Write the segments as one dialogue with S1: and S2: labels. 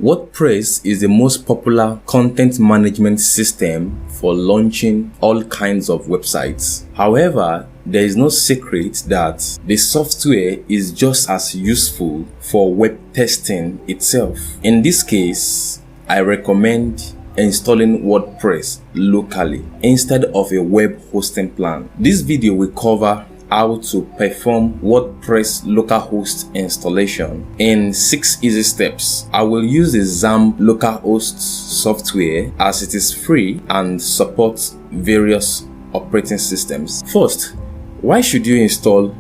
S1: WordPress is the most popular content management system for launching all kinds of websites. However, there is no secret that the software is just as useful for web testing itself. In this case, I recommend installing WordPress locally instead of a web hosting plan. This video will cover how to perform WordPress localhost installation in 6 easy steps. I will use the XAMPP localhost software as it is free and supports various operating systems. First, why should you install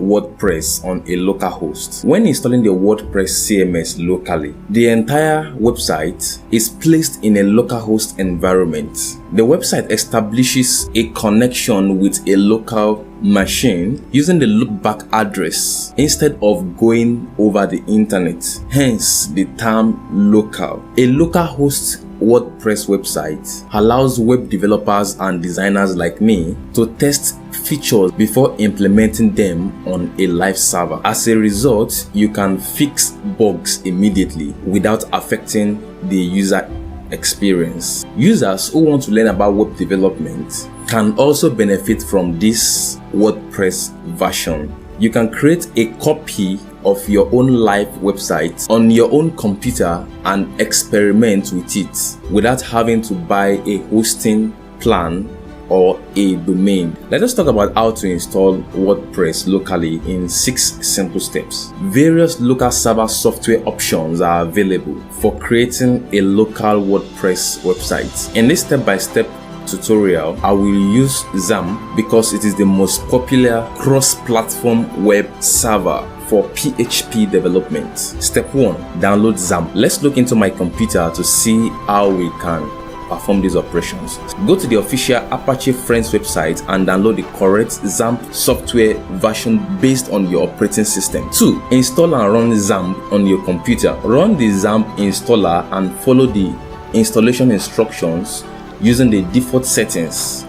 S1: WordPress on a localhost? When installing the WordPress CMS locally, the entire website is placed in a localhost environment. The website establishes a connection with a local machine using the loopback address instead of going over the internet, hence the term local. A localhost WordPress website allows web developers and designers like me to test features before implementing them on a live server. As a result, you can fix bugs immediately without affecting the user experience. Users who want to learn about web development can also benefit from this WordPress version. You can create a copy of your own live website on your own computer and experiment with it without having to buy a hosting plan or a domain. Let us talk about how to install WordPress locally in 6 simple steps. Various local server software options are available for creating a local WordPress website. In this step-by-step tutorial, I will use XAMPP because it is the most popular cross-platform web server for PHP development. Step 1. Download XAMPP. Let's look into my computer to see how we can perform these operations. Go to the official Apache Friends website and download the correct XAMPP software version based on your operating system. 2. Install and run XAMPP on your computer. Run the XAMPP installer and follow the installation instructions using the default settings.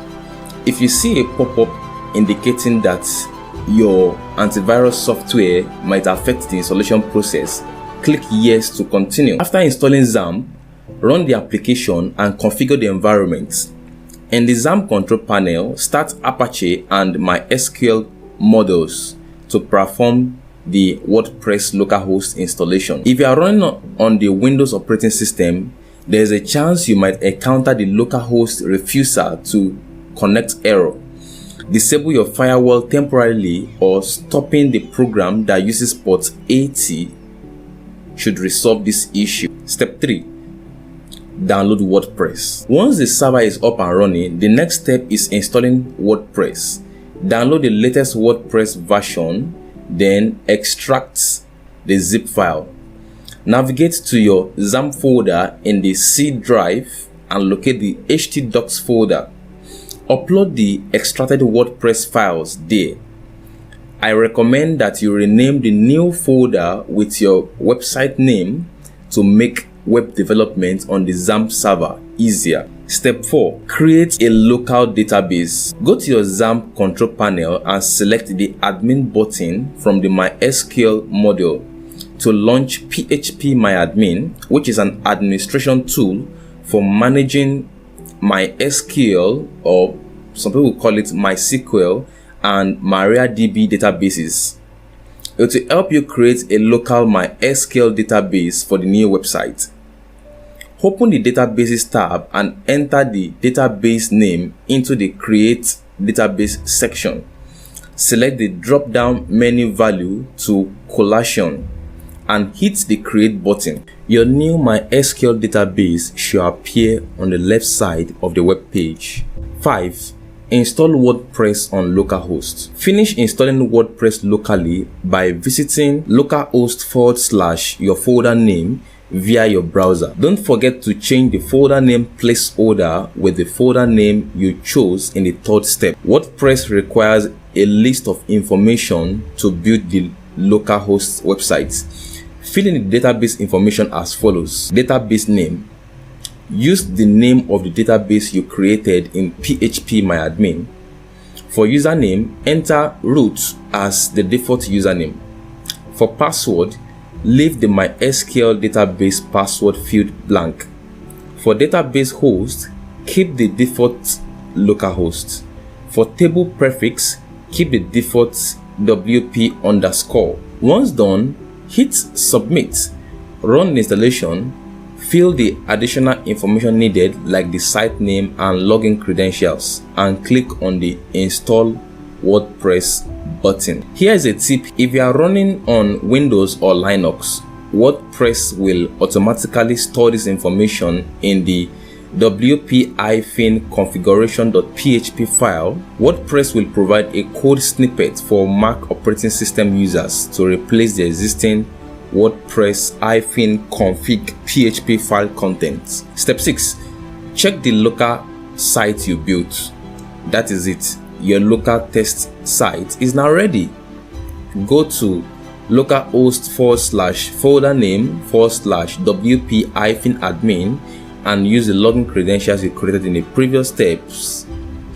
S1: If you see a pop-up indicating that your antivirus software might affect the installation process, click yes to continue. After installing XAMPP, run the application and configure the environment. In the XAMPP control panel, start Apache and MySQL models to perform the WordPress localhost installation. If you are running on the Windows operating system, there is a chance you might encounter the localhost refusal to connect error. Disable your firewall temporarily or stopping the program that uses port 80 should resolve this issue. Step 3. Download WordPress. Once the server is up and running, the next step is installing WordPress. Download the latest WordPress version, then extract the zip file. Navigate to your XAMPP folder in the C drive and locate the htdocs folder. Upload the extracted WordPress files there. I recommend that you rename the new folder with your website name to make web development on the XAMPP server easier. Step 4. Create a local database. Go to your XAMPP control panel and select the admin button from the MySQL module to launch phpMyAdmin, which is an administration tool for managing MySQL, or some people call it MySQL, and MariaDB databases. It will help you create a local MySQL database for the new website. Open the Databases tab and enter the database name into the Create Database section. Select the drop-down menu value to collation and hit the Create button. Your new MySQL database should appear on the left side of the web page. 5. Install WordPress on localhost. Finish installing WordPress locally by visiting localhost / your folder name via your browser. Don't forget to change the folder name placeholder with the folder name you chose in the 3rd step. WordPress requires a list of information to build the localhost website. Fill in the database information as follows. Database name. Use the name of the database you created in phpMyAdmin. For username, enter root as the default username. For password, leave the MySQL database password field blank. For database host, keep the default localhost. For table prefix, keep the default WP underscore. Once done, hit submit. Run the installation. Fill the additional information needed like the site name and login credentials and click on the install WordPress button. Here is a tip: if you are running on Windows or Linux, WordPress will automatically store this information in the wp-configuration.php file. WordPress will provide a code snippet for Mac operating system users to replace the existing WordPress-config PHP file contents. Step 6. Check the local site you built. That is it. Your local test site is now ready. Go to localhost/folder name /wp-admin and use the login credentials you created in the previous steps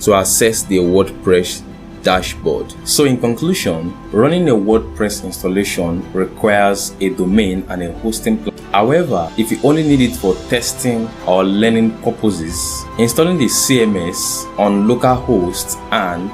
S1: to access the WordPress dashboard. So in conclusion, running a WordPress installation requires a domain and a hosting plan. However, if you only need it for testing or learning purposes, installing the CMS on localhost and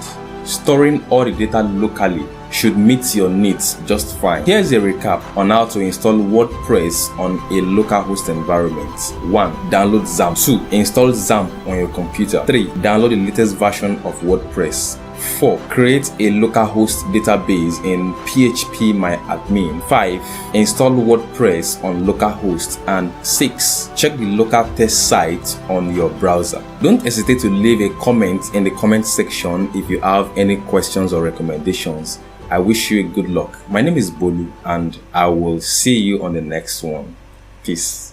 S1: storing all the data locally should meet your needs just fine. Here's a recap on how to install WordPress on a localhost environment. 1. Download XAMPP. 2. Install XAMPP on your computer. 3. Download the latest version of WordPress. 4. Create a localhost database in php-myadmin. 5. Install WordPress on localhost. And 6. Check the local test site on your browser. Don't hesitate to leave a comment in the comment section if you have any questions or recommendations. I wish you good luck. My name is Bolu and I will see you on the next one. Peace.